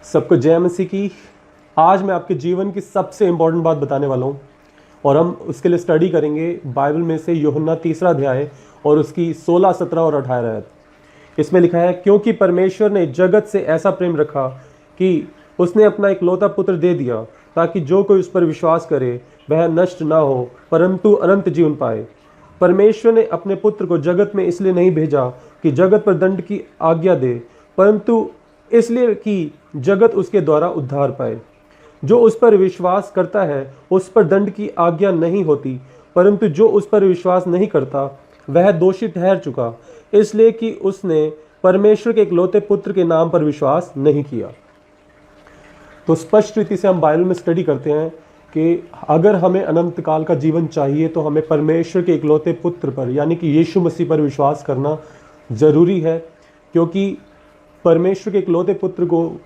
सबको जय मसीह की। आज मैं आपके जीवन की सबसे इम्पोर्टेंट बात बताने वाला हूँ और हम उसके लिए स्टडी करेंगे बाइबल में से यूहन्ना 3 अध्याय और उसकी 16, 17 और 18 आयत। इसमें लिखा है, क्योंकि परमेश्वर ने जगत से ऐसा प्रेम रखा कि उसने अपना इकलौता पुत्र दे दिया, ताकि जो कोई उस पर विश्वास करे वह नष्ट ना हो परंतु अनंत जीवन पाए। परमेश्वर ने अपने पुत्र को जगत में इसलिए नहीं भेजा कि जगत पर दंड की आज्ञा दे, परंतु इसलिए कि जगत उसके द्वारा उद्धार पाए। जो उस पर विश्वास करता है उस पर दंड की आज्ञा नहीं होती, परंतु जो उस पर विश्वास नहीं करता वह दोषी ठहर चुका, इसलिए कि उसने परमेश्वर के इकलौते पुत्र के नाम पर विश्वास नहीं किया। तो स्पष्ट रीति से हम बाइबल में स्टडी करते हैं कि अगर हमें अनंत काल का जीवन चाहिए तो हमें परमेश्वर के इकलौते पुत्र पर यानी कि यीशु मसीह पर विश्वास करना ज़रूरी है, क्योंकि परमेश्वर के इकलौते पुत्र को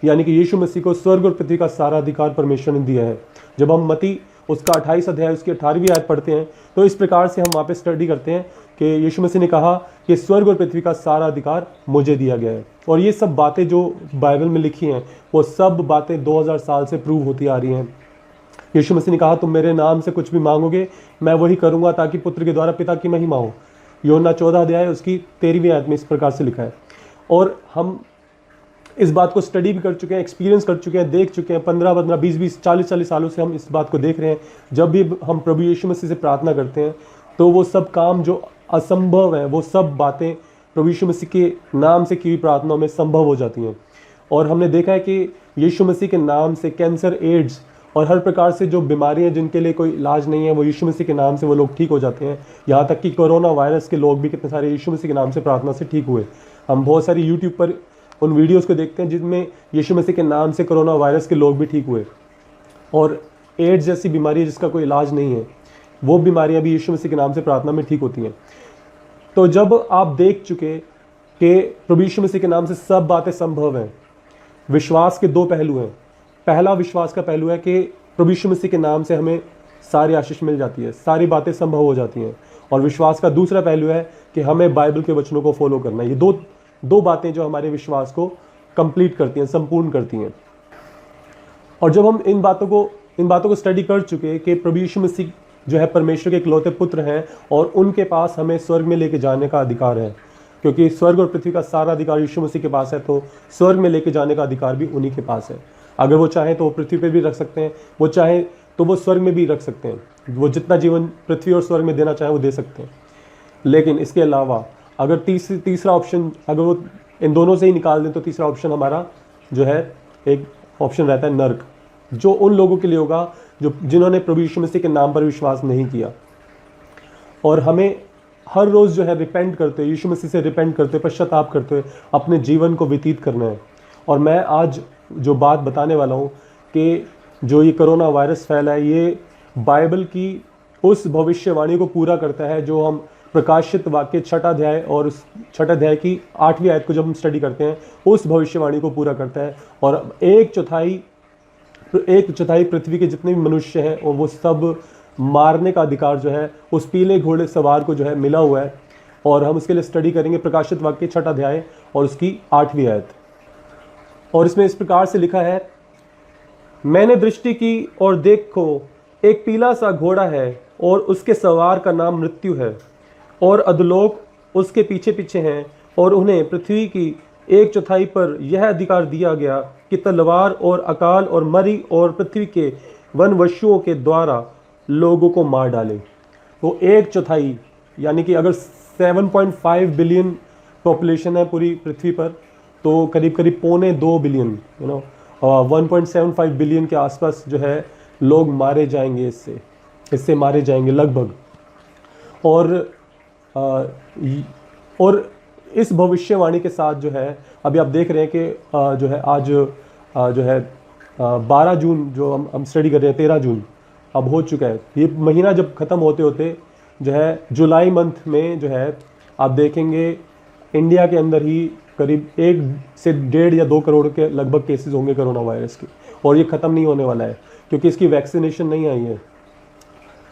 यानी कि यीशु मसीह को स्वर्ग और पृथ्वी का सारा अधिकार परमेश्वर ने दिया है। जब हम मती उसका 28 अध्याय उसकी 18वीं आयत पढ़ते हैं तो इस प्रकार से हम वहाँ पे स्टडी करते हैं कि यीशु मसीह ने कहा कि स्वर्ग और पृथ्वी का सारा अधिकार मुझे दिया गया है। और ये सब बातें जो बाइबल में लिखी हैं वो सब बातें 2000 साल से प्रूव होती आ रही हैं। यीशु मसीह ने कहा, तुम मेरे नाम से कुछ भी मांगोगे मैं वही करूँगा, ताकि पुत्र के द्वारा पिता की महिमा हो। यूहन्ना 14 अध्याय उसकी 13वीं आयत में इस प्रकार से लिखा है। और हम इस बात को स्टडी भी कर चुके हैं, एक्सपीरियंस कर चुके हैं, देख चुके हैं। 15, 20, 40 सालों से हम इस बात को देख रहे हैं। जब भी हम प्रभु यीशु मसीह से प्रार्थना करते हैं तो वो सब काम जो असंभव है वो सब बातें प्रभु यीशु मसीह के नाम से की हुई प्रार्थनाओं में संभव हो जाती हैं। और हमने देखा है कि यीशु मसीह के नाम से कैंसर, एड्स और हर प्रकार से जो बीमारियां जिनके लिए कोई इलाज नहीं है वो यीशु मसीह के नाम से वो लोग ठीक हो जाते हैं। यहाँ तक कि कोरोना वायरस के लोग भी कितने सारे यीशु मसीह के नाम से प्रार्थना से ठीक हुए। हम बहुत सारी यूट्यूब पर उन वीडियोस को देखते हैं जिनमें यीशु मसीह के नाम से कोरोना वायरस के लोग भी ठीक हुए। और एड्स जैसी बीमारी जिसका कोई इलाज नहीं है वो बीमारियां भी यीशु मसीह के नाम से प्रार्थना में ठीक होती हैं। तो जब आप देख चुके कि प्रभु यीशु मसीह के नाम से सब बातें संभव हैं, विश्वास के दो पहलू हैं। पहला विश्वास का पहलू है कि प्रभु यीशु मसीह के नाम से हमें सारी आशीष मिल जाती है, सारी बातें संभव हो जाती हैं। और विश्वास का दूसरा पहलू है कि हमें बाइबल के वचनों को फॉलो करना है। ये दो बातें जो हमारे विश्वास को कंप्लीट करती हैं, संपूर्ण करती हैं। और जब हम इन बातों को स्टडी कर चुके कि प्रभु यीशु मसीह जो है परमेश्वर के इकलौते पुत्र हैं और उनके पास हमें स्वर्ग में लेके जाने का अधिकार है, क्योंकि स्वर्ग और पृथ्वी का सारा अधिकार यीशु मसीह के पास है, तो स्वर्ग में लेके जाने का अधिकार भी उन्हीं के पास है। अगर वो चाहें तो वो पृथ्वी पर भी रख सकते हैं, वो चाहें तो वो स्वर्ग में भी रख सकते हैं। वो जितना जीवन पृथ्वी और स्वर्ग में देना चाहें वो दे सकते हैं। लेकिन इसके अलावा अगर तीसरा ऑप्शन अगर वो इन दोनों से ही निकाल दें तो तीसरा ऑप्शन हमारा जो है एक ऑप्शन रहता है नर्क, जो उन लोगों के लिए होगा जिन्होंने प्रभु यीशु मसीह के नाम पर विश्वास नहीं किया। और हमें हर रोज़ जो है रिपेंट करते हुए, यीशु मसीह से रिपेंट करते हुए, पश्चाताप करते हुए अपने जीवन को व्यतीत करना है। और मैं आज जो बात बताने वाला हूँ कि जो ये कोरोना वायरस फैला है ये बाइबल की उस भविष्यवाणी को पूरा करता है जो हम प्रकाशित वाक्य 6 अध्याय और उस 6 अध्याय की 8वीं आयत को जब हम स्टडी करते हैं उस भविष्यवाणी को पूरा करता है। और एक चौथाई पृथ्वी के जितने भी मनुष्य हैं और वो सब मारने का अधिकार जो है उस पीले घोड़े सवार को जो है मिला हुआ है। और हम उसके लिए स्टडी करेंगे प्रकाशित वाक्य 6 अध्याय और उसकी 8वीं आयत। और इसमें इस प्रकार से लिखा है, मैंने दृष्टि की और देखो एक पीला सा घोड़ा है और उसके सवार का नाम मृत्यु है और अधोलोक उसके पीछे पीछे हैं। और उन्हें पृथ्वी की 1/4 पर यह अधिकार दिया गया कि तलवार और अकाल और मरी और पृथ्वी के वनवशुओं के द्वारा लोगों को मार डाले। तो 1/4 यानी कि अगर 7.5 बिलियन पॉपुलेशन है पूरी पृथ्वी पर तो करीब करीब 1.25 बिलियन 1.75 बिलियन के आसपास जो है लोग मारे जाएंगे, इससे मारे जाएंगे लगभग। और इस भविष्यवाणी के साथ जो है अभी आप देख रहे हैं कि जो है आज जो है 12 जून जो हम स्टडी कर रहे हैं, 13 जून अब हो चुका है। ये महीना जब ख़त्म होते होते जो है जुलाई मंथ में जो है आप देखेंगे इंडिया के अंदर ही करीब 1 से 1.5 या 2 करोड़ के लगभग केसेस होंगे कोरोना वायरस के। और ये ख़त्म नहीं होने वाला है क्योंकि इसकी वैक्सीनेशन नहीं आई है।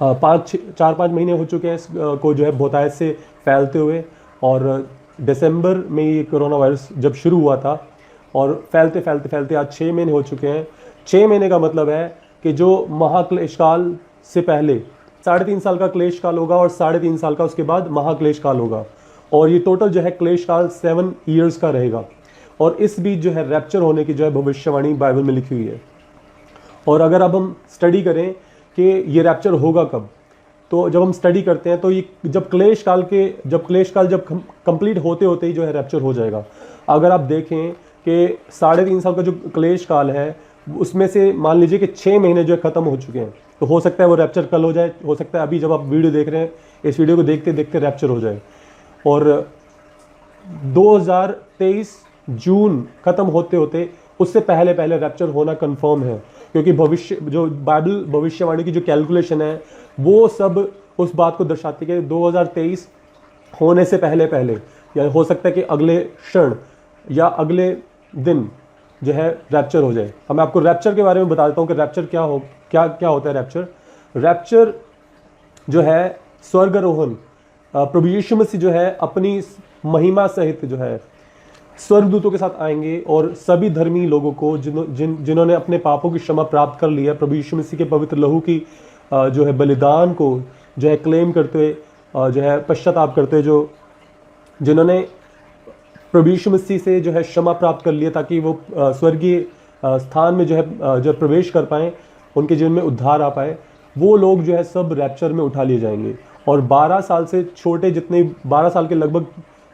4-5 महीने हो चुके हैं इसको जो है बहुतायत से फैलते हुए। और दिसंबर में ये कोरोना वायरस जब शुरू हुआ था और फैलते फैलते फैलते आज 6 महीने हो चुके हैं। 6 महीने का मतलब है कि जो महाक्लेश काल से पहले 3.5 साल का क्लेश काल होगा और 3.5 साल का उसके बाद महाक्लेश काल होगा, और ये टोटल जो है क्लेश काल 7 ईयर्स का रहेगा। और इस बीच जो है रैप्चर होने की जो है भविष्यवाणी बाइबल में लिखी हुई है। और अगर अब हम स्टडी करें कि ये रैप्चर होगा कब, तो जब हम स्टडी करते हैं तो ये जब क्लेश काल जब कंप्लीट होते होते ही जो है रैप्चर हो जाएगा। अगर आप देखें कि 3.5 साल का जो क्लेश काल है उसमें से मान लीजिए कि 6 महीने जो है ख़त्म हो चुके हैं, तो हो सकता है वो रैप्चर कल हो जाए, हो सकता है अभी जब आप वीडियो देख रहे हैं इस वीडियो को देखते देखते रैप्चर हो जाए। और 2023 जून ख़त्म होते होते उससे पहले पहले रैप्चर होना कंफर्म है, क्योंकि भविष्य जो बाइबल भविष्यवाणी की जो कैलकुलेशन है वो सब उस बात को दर्शाती है कि 2023 होने से पहले पहले, या हो सकता है कि अगले क्षण या अगले दिन जो है रैप्चर हो जाए। अब मैं आपको रैप्चर के बारे में बता देता हूँ कि रैप्चर क्या होता है। रैप्चर जो है स्वर्गारोहण, प्रभु यीशु मसीह जो है अपनी महिमा सहित जो है स्वर्गदूतों के साथ आएंगे और सभी धर्मी लोगों को जिन्होंने अपने पापों की क्षमा प्राप्त कर लिया, प्रभु यीशु मसीह के पवित्र लहू की जो है बलिदान को जो है क्लेम करते हुए जो है पश्चाताप करते हुए, जिन्होंने प्रभु यीशु मसीह से जो है क्षमा प्राप्त कर लिया ताकि वो स्वर्गीय स्थान में जो प्रवेश कर पाएँ, उनके जीवन में उद्धार आ पाए, वो लोग जो है सब रैप्चर में उठा लिए जाएंगे। और 12 साल से छोटे 12 साल के लगभग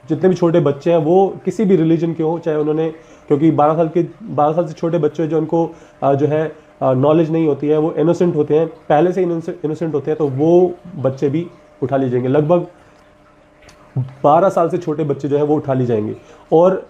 जितने भी छोटे बच्चे हैं वो किसी भी रिलीजन के हों, चाहे उन्होंने, क्योंकि 12 साल से छोटे बच्चे जो उनको जो है नॉलेज नहीं होती है, वो इनोसेंट होते हैं, पहले से इनोसेंट होते हैं, तो वो बच्चे भी उठा लिए जाएंगे। लगभग 12 साल से छोटे बच्चे जो है वो उठा लिए जाएंगे और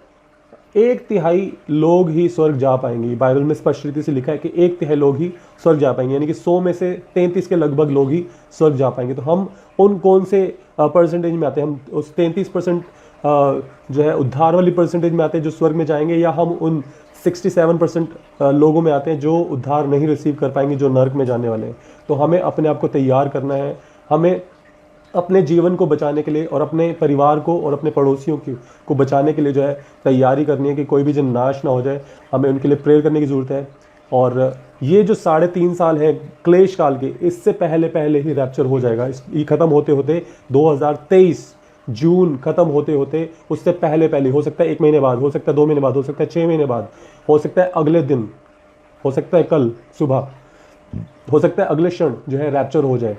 1/3 लोग ही स्वर्ग जा पाएंगे। बाइबल में स्पष्ट रीति से लिखा है कि 1/3 लोग ही स्वर्ग जा पाएंगे, यानी कि 100 में से 33 के लगभग लोग ही स्वर्ग जा पाएंगे। तो हम उन कौन से परसेंटेज में आते हैं? हम उस 33% जो है उद्धार वाली परसेंटेज में आते हैं जो स्वर्ग में जाएंगे, या हम उन 67% लोगों में आते हैं जो उद्धार नहीं रिसीव कर पाएंगे, जो नरक में जाने वाले हैं? तो हमें अपने आप को तैयार करना है, हमें अपने जीवन को बचाने के लिए और अपने परिवार को और अपने पड़ोसियों को बचाने के लिए जो है तैयारी करनी है कि कोई भी जन नाश ना हो जाए। हमें उनके लिए प्रेयर करने की ज़रूरत है। और ये जो 3.5 साल है क्लेश काल के, इससे पहले पहले ही रैप्चर हो जाएगा। ये ख़त्म होते होते 2023 जून ख़त्म होते होते उससे पहले पहले, हो सकता है 1 महीने बाद, हो सकता है 2 महीने बाद, हो सकता है 6 महीने बाद, हो सकता है अगले दिन, हो सकता है कल सुबह, हो सकता है अगले क्षण जो है रैप्चर हो जाए।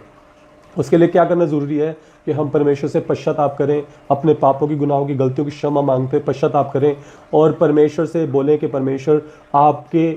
उसके लिए क्या करना ज़रूरी है कि हम परमेश्वर से पश्चाताप करें, अपने पापों की, गुनाहों की, गलतियों की क्षमा मांगते पश्चाताप करें और परमेश्वर से बोलें कि परमेश्वर आपके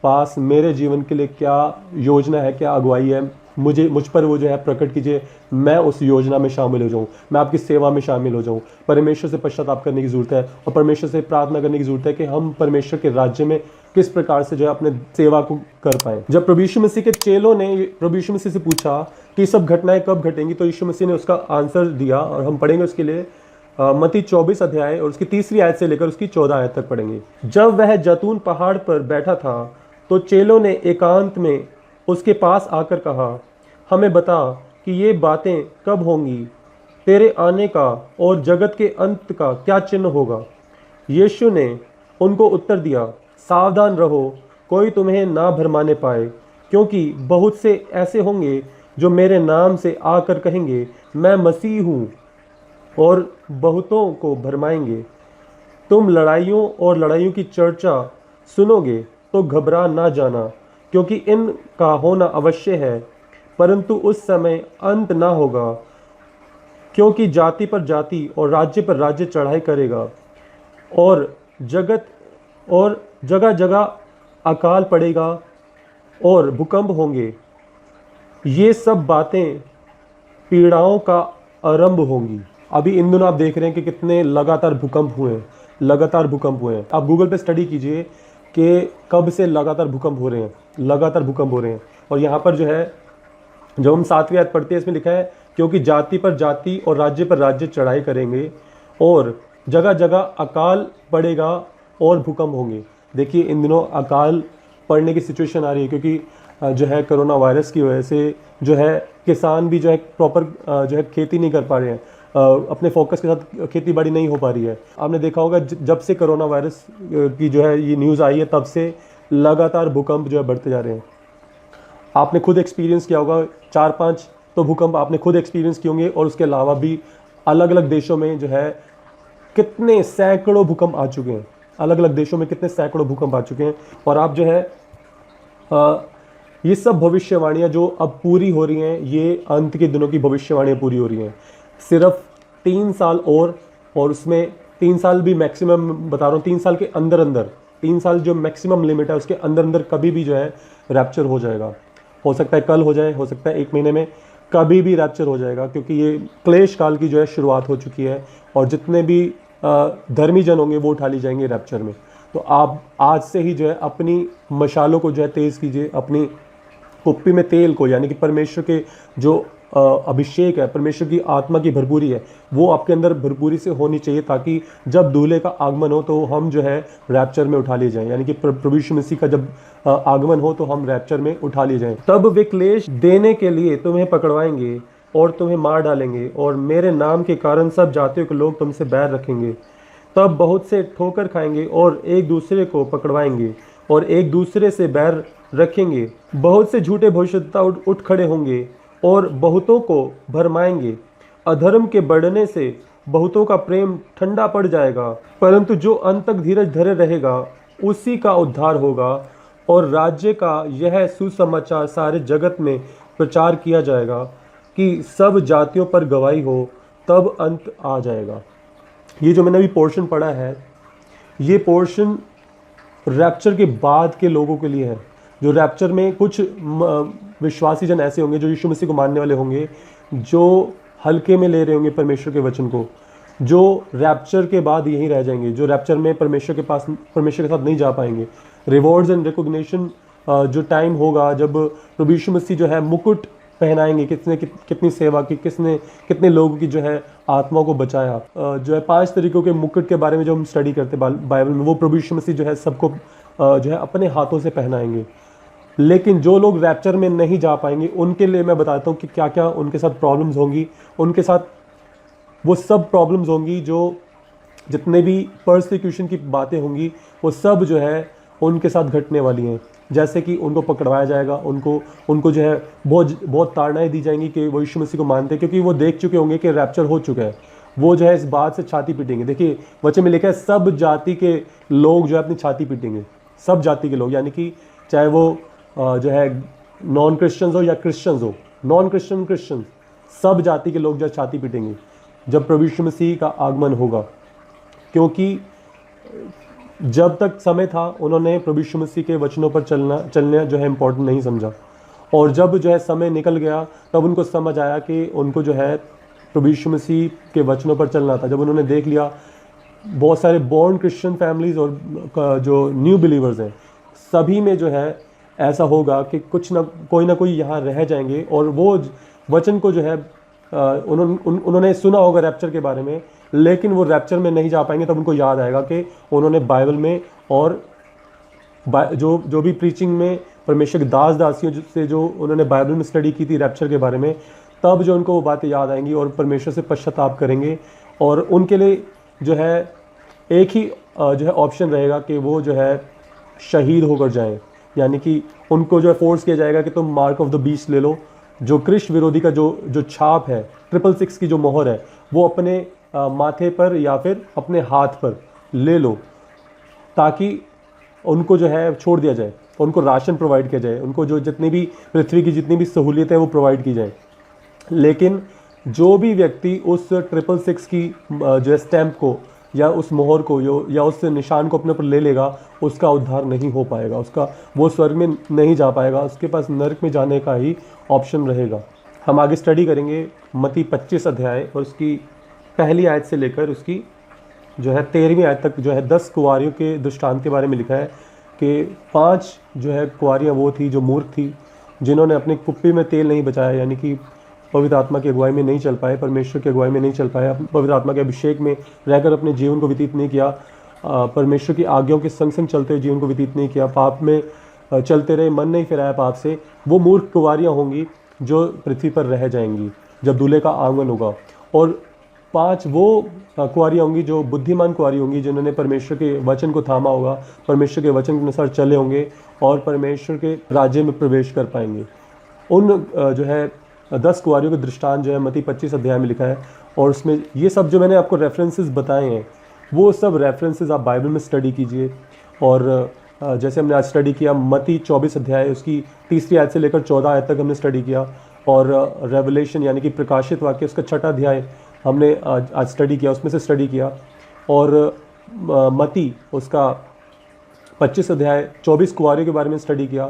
पास मेरे जीवन के लिए क्या योजना है, क्या अगुवाई है, मुझ पर वो जो है प्रकट कीजिए, मैं उस योजना में शामिल हो जाऊँ, मैं आपकी सेवा में शामिल हो जाऊँ। परमेश्वर से पश्चाताप करने की ज़रूरत है और परमेश्वर से प्रार्थना करने की ज़रूरत है कि हम परमेश्वर के राज्य में किस प्रकार से जो है अपने सेवा को कर पाएँ। जब प्रभु यीशु मसीह के चेलों ने प्रभु यीशु मसीह से पूछा कि सब घटनाएं कब घटेंगी, तो यीशु मसीह ने उसका आंसर दिया और हम पढ़ेंगे उसके लिए मत्ती 24 अध्याय और उसकी 3री आयत से लेकर उसकी 14 आयत तक पढ़ेंगे। जब वह जैतून पहाड़ पर बैठा था तो चेलों ने एकांत में उसके पास आकर कहा, हमें बता कि ये बातें कब होंगी, तेरे आने का और जगत के अंत का क्या चिन्ह होगा? यीशु ने उनको उत्तर दिया, सावधान रहो, कोई तुम्हें ना भरमाने पाए, क्योंकि बहुत से ऐसे होंगे जो मेरे नाम से आकर कहेंगे मैं मसीह हूँ, और बहुतों को भरमाएंगे। तुम लड़ाइयों की चर्चा सुनोगे तो घबरा ना जाना, क्योंकि इनका होना अवश्य है, परंतु उस समय अंत ना होगा। क्योंकि जाति पर जाति और राज्य पर राज्य चढ़ाई करेगा और जगह जगह अकाल पड़ेगा और भूकंप होंगे। ये सब बातें पीड़ाओं का आरंभ होंगी। अभी इन दिनों आप देख रहे हैं कि कितने लगातार भूकंप हुए हैं। आप गूगल पे स्टडी कीजिए कि कब से लगातार भूकंप हो रहे हैं। और यहाँ पर जो है, जब हम 7वीं आयत पढ़ते हैं, इसमें लिखा है क्योंकि जाति पर जाति और राज्य पर राज्य चढ़ाई करेंगे और जगह जगह अकाल पड़ेगा और भूकंप होंगे। देखिए इन दिनों अकाल पड़ने की सिचुएशन आ रही है, क्योंकि जो है कोरोना वायरस की वजह से जो है किसान भी जो है प्रॉपर जो है खेती नहीं कर पा रहे हैं। अपने फोकस के साथ खेती बाड़ी नहीं हो पा रही है। आपने देखा होगा जब से कोरोना वायरस की जो है ये न्यूज़ आई है तब से लगातार भूकंप जो है बढ़ते जा रहे हैं। आपने खुद एक्सपीरियंस किया होगा, 4-5 तो भूकंप आपने खुद एक्सपीरियंस किए होंगे, और उसके अलावा भी अलग अलग देशों में जो है कितने सैकड़ों भूकंप आ चुके हैं। अलग अलग देशों में कितने सैकड़ों भूकंप आ चुके हैं। और आप जो है ये सब भविष्यवाणियां जो अब पूरी हो रही हैं, ये अंत के दिनों की भविष्यवाणियां पूरी हो रही हैं। सिर्फ 3 साल और उसमें 3 साल भी मैक्सिमम बता रहा हूँ, 3 साल के अंदर अंदर, 3 साल जो मैक्सिमम लिमिट है उसके अंदर अंदर कभी भी जो है रैप्चर हो जाएगा। हो सकता है कल हो जाए, हो सकता है 1 महीने में, कभी भी रैप्चर हो जाएगा, क्योंकि ये क्लेश काल की जो है शुरुआत हो चुकी है। और जितने भी धर्मी जन होंगे वो उठा ली जाएंगे रैप्चर में। तो आप आज से ही जो है अपनी मशालों को जो है तेज़ कीजिए, अपनी कुप्पी में तेल को, यानी कि परमेश्वर के जो अभिषेक है, परमेश्वर की आत्मा की भरपूरी है, वो आपके अंदर भरपूरी से होनी चाहिए, ताकि जब दूल्हे का आगमन हो तो हम जो है रैप्चर में उठा लिए जाएं। यानी कि प्रभु यीशु मसीह का जब आगमन हो तो हम रैप्चर में उठा लिए जाएं। तब वे क्लेश देने के लिए तुम्हें पकड़वाएंगे और तुम्हें मार डालेंगे, और मेरे नाम के कारण सब जातियों के लोग तुमसे बैर रखेंगे। तब बहुत से ठोकर खाएंगे और एक दूसरे को पकड़वाएंगे और एक दूसरे से बैर रखेंगे। बहुत से झूठे भविष्यद्वक्ता उठ खड़े होंगे और बहुतों को भरमाएंगे। अधर्म के बढ़ने से बहुतों का प्रेम ठंडा पड़ जाएगा, परंतु जो अंत तक धीरज धरे रहेगा उसी का उद्धार होगा। और राज्य का यह सुसमाचार सारे जगत में प्रचार किया जाएगा कि सब जातियों पर गवाही हो, तब अंत आ जाएगा। ये जो मैंने अभी पोर्शन पढ़ा है, ये पोर्शन रैप्चर के बाद के लोगों के लिए है। जो रैप्चर में कुछ विश्वासी जन ऐसे होंगे जो यीशु मसीह को मानने वाले होंगे, जो हल्के में ले रहे होंगे परमेश्वर के वचन को, जो रैप्चर के बाद यहीं रह जाएंगे, जो रैप्चर में परमेश्वर के साथ नहीं जा पाएंगे। रिवॉर्ड्स एंड रिकॉग्निशन जो टाइम होगा जब प्रभु यीशु मसीह जो है मुकुट पहनाएंगे, कितनी सेवा की, कितने लोगों की जो है आत्मा को बचाया। जो है 5 तरीकों के मुकुट के बारे में जो हम स्टडी करते बाइबल में, वो प्रभु यीशु मसीह जो है सबको जो है अपने हाथों से पहनाएंगे। लेकिन जो लोग रैप्चर में नहीं जा पाएंगे उनके लिए मैं बताता हूँ कि क्या क्या उनके साथ प्रॉब्लम्स होंगी। उनके साथ वो सब प्रॉब्लम्स होंगी, जो जितने भी परसिक्यूशन की बातें होंगी वो सब जो है उनके साथ घटने वाली हैं। जैसे कि उनको पकड़वाया जाएगा, उनको जो है बहुत ताड़नाएं दी जाएंगी कि वो यीशु मसीह को मानते हैं, क्योंकि वो देख चुके होंगे कि रैप्चर हो चुका है। वो जो है इस बात से छाती पीटेंगे। देखिए वचन में लिखा है सब जाति के लोग जो है अपनी छाती पीटेंगे। सब जाति के लोग, यानी कि चाहे वो जो है नॉन क्रिश्चियंस हो या क्रिश्चियंस हो, नॉन क्रिश्चियन, सब जाति के लोग जो है छाती पीटेंगे जब प्रभु यीशु मसीह का आगमन होगा। क्योंकि जब तक समय था उन्होंने प्रभु यीशु मसीह के वचनों पर चलना जो है इम्पोर्टेंट नहीं समझा, और जब जो है समय निकल गया तब उनको समझ आया कि उनको जो है प्रभु यीशु मसीह के वचनों पर चलना था। जब उन्होंने देख लिया बहुत सारे बॉर्न क्रिश्चियन फैमिलीज और जो न्यू बिलीवर्स हैं, सभी में जो है ऐसा होगा कि कोई ना कोई यहाँ रह जाएंगे, और वो वचन को जो है उन्होंने सुना होगा रैप्चर के बारे में, लेकिन वो रैप्चर में नहीं जा पाएंगे। तब उनको याद आएगा कि उन्होंने बाइबल में और जो भी प्रीचिंग में परमेश्वर के दास दासियों से जो उन्होंने बाइबल में स्टडी की थी रैप्चर के बारे में, तब जो उनको वो बातें याद आएंगी और परमेश्वर से पश्चाताप करेंगे। और उनके लिए जो है एक ही जो है ऑप्शन रहेगा कि वो जो है शहीद होकर जाएं। यानी कि उनको जो है फोर्स किया जाएगा कि तुम मार्क ऑफ द बीस्ट ले लो, जो कृष्ण विरोधी का जो छाप है, 666 की जो मोहर है, वो अपने माथे पर या फिर अपने हाथ पर ले लो, ताकि उनको जो है छोड़ दिया जाए, उनको राशन प्रोवाइड किया जाए, उनको जो जितनी भी पृथ्वी की जितनी भी सहूलियतें वो प्रोवाइड की जाए। लेकिन जो भी व्यक्ति उस 666 की जो है स्टैम्प को या उस मोहर को या उस निशान को अपने ऊपर ले लेगा, उसका उद्धार नहीं हो पाएगा, उसका वो स्वर्ग में नहीं जा पाएगा, उसके पास नरक में जाने का ही ऑप्शन रहेगा। हम आगे स्टडी करेंगे मत्ती 25 अध्याय और उसकी पहली आयत से लेकर उसकी जो है 13वीं आयत तक जो है 10 कुंवारियों के दृष्टांत के बारे में लिखा है कि 5 जो है कुंवारियाँ वो थी जो मूर्ख थी, जिन्होंने अपने कुप्पी में तेल नहीं बचाया, यानी कि पवित्र आत्मा की अगुवाई में नहीं चल पाए, परमेश्वर की अगुवाई में नहीं चल पाए, पवित्र आत्मा के अभिषेक में रहकर अपने जीवन को व्यतीत नहीं किया, परमेश्वर की आज्ञाओं के संग संग चलते हुए जीवन को व्यतीत नहीं किया, पाप में चलते रहे, मन नहीं फिराया पाप से। वो मूर्ख कुंवारियाँ होंगी जो पृथ्वी पर रह जाएंगी जब दूल्हे का आगमन होगा। और 5 वो कुंवारियाँ होंगी जो बुद्धिमान कुंवारी होंगी, जिन्होंने परमेश्वर के वचन को थामा होगा, परमेश्वर के वचन के अनुसार चले होंगे और परमेश्वर के राज्य में प्रवेश कर पाएंगे। उन जो है 10 कुंवारियों के दृष्टांत जो है मत्ती 25 अध्याय में लिखा है, और उसमें ये सब जो मैंने आपको रेफरेंसेस बताए हैं, वो सब रेफरेंसेस आप बाइबल में स्टडी कीजिए। और जैसे हमने आज स्टडी किया मत्ती 24 अध्याय, उसकी 3री आयत से लेकर 14 आयत तक हमने स्टडी किया, और रेवलेशन यानी कि प्रकाशित वाक्य उसका 6ठा अध्याय हमने आज स्टडी किया, उसमें से स्टडी किया। और मत्ती उसका 25 अध्याय 24 कुंवारियों के बारे में स्टडी किया।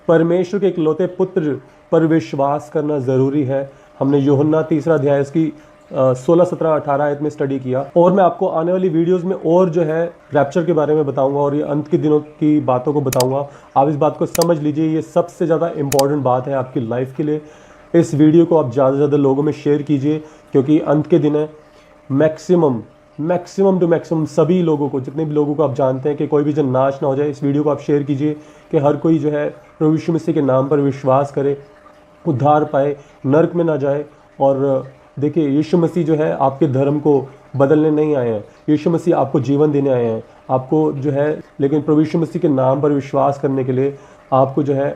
परमेश्वर के इकलौते पुत्र पर विश्वास करना ज़रूरी है, हमने यूहन्ना 3 अध्याय इसकी 16, 17, 18 आयत में स्टडी किया। और मैं आपको आने वाली वीडियोस में और जो है रैप्चर के बारे में बताऊंगा और ये अंत के दिनों की बातों को बताऊंगा। आप इस बात को समझ लीजिए, ये सबसे ज़्यादा इम्पॉर्टेंट बात है आपकी लाइफ के लिए। इस वीडियो को आप ज़्यादा से ज़्यादा लोगों में शेयर कीजिए, क्योंकि अंत के दिन है। मैक्सिमम टू मैक्सिमम सभी लोगों को, जितने भी लोगों को आप जानते हैं कि कोई भी जन नाश ना हो जाए, इस वीडियो को आप शेयर कीजिए कि हर कोई जो है प्रभु यीशु मसीह के नाम पर विश्वास करे, उद्धार पाए, नरक में ना जाए। और देखिए, यीशु मसीह जो है आपके धर्म को बदलने नहीं आए हैं, यीशु मसीह आपको जीवन देने आए हैं, आपको जो है, लेकिन प्रभु यीशु मसीह के नाम पर विश्वास करने के लिए आपको जो है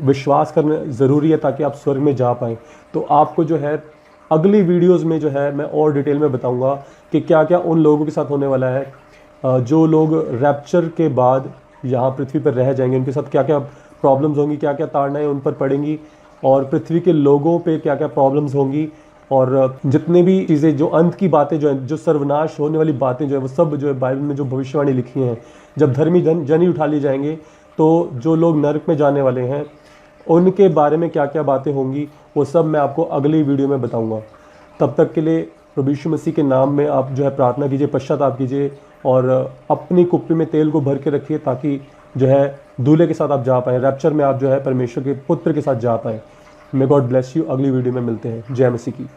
विश्वास करना ज़रूरी है, ताकि आप स्वर्ग में जा पाएँ। तो आपको जो है अगली वीडियोस में जो है मैं और डिटेल में बताऊंगा कि क्या क्या उन लोगों के साथ होने वाला है जो लोग रैप्चर के बाद यहाँ पृथ्वी पर रह जाएंगे, उनके साथ क्या क्या प्रॉब्लम्स होंगी, क्या क्या ताड़नाएं उन पर पड़ेंगी, और पृथ्वी के लोगों पे क्या क्या प्रॉब्लम्स होंगी, और जितने भी चीज़ें जो अंत की बातें जो हैं, जो सर्वनाश होने वाली बातें जो है, वो सब जो है बाइबल में जो भविष्यवाणी लिखी हैं, जब धर्मी जन ही उठा लिए जाएंगे, तो जो लोग नरक में जाने वाले हैं उनके बारे में क्या क्या बातें होंगी, वो सब मैं आपको अगली वीडियो में बताऊंगा। तब तक के लिए प्रभु यीशु मसीह के नाम में आप जो है प्रार्थना कीजिए, पश्चाताप कीजिए, और अपनी कुप्पी में तेल को भर के रखिए, ताकि जो है दूल्हे के साथ आप जा पाएँ, रैप्चर में आप जो है परमेश्वर के पुत्र के साथ जा पाएँ। May God bless you. अगली वीडियो में मिलते हैं। जय मसीह की।